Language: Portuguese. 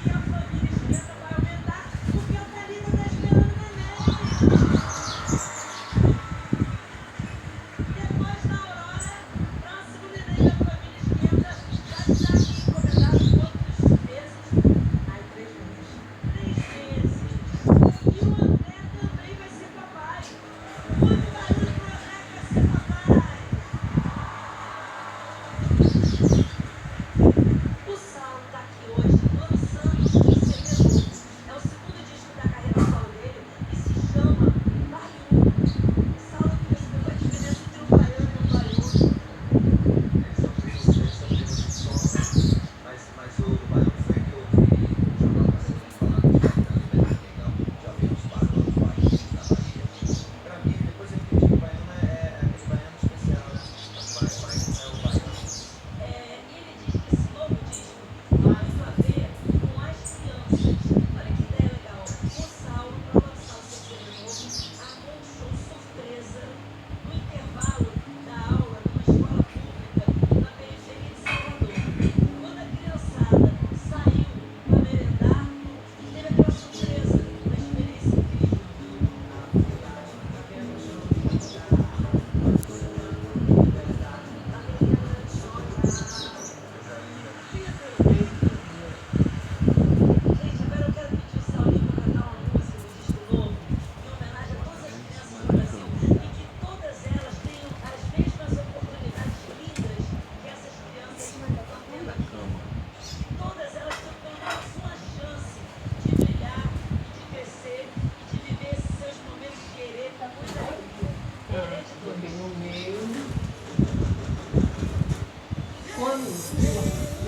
E a família esquenta vai aumentar porque a Thalita tá esperando o neném. Depois da Aurora, próximo neném da família esquenta já está aqui encomendado quantos meses? Ai, 3 meses. 3 meses. E o André também vai ser papai. Muito barulho pro André que vai ser papai. O Saulo está aqui hoje lançando um CD novo. É o segundo disco da carreira solo dele e se chama Baiano. Saulo queria saber qual é a diferença entre um baiano e um baiano. Eles são primos de som, mas o baiano foi que eu ouvi o Jornal Nacional falando de Caetano e Beto Carregal, já vi uns pagodes bacanas na Bahia. Pra mim, depois eu entendi que o baiano é aquele baiano especial, né? Mas não é o baiano. E ele diz que esse novo disco tem muito a ver com as crianças. Olha que ideia legal. O Saulo, para lançar o seu CD novo, armou um show surpresa no intervalo da aula numa escola pública na periferia de Salvador. Quando a criançada saiu para merendar, teve aquela surpresa, uma experiência incrível. Gente, agora eu quero pedir o Saulinho para cantar uma música do disco novo, em homenagem a todas as crianças do Brasil, e que todas elas tenham as mesmas oportunidades lindas que essas crianças estão tendo aqui. Que todas elas tenham pelo menos uma chance de brilhar, de crescer e de viver esses seus momentos de querer com muita alegria. Hereditores. No meio. Quando?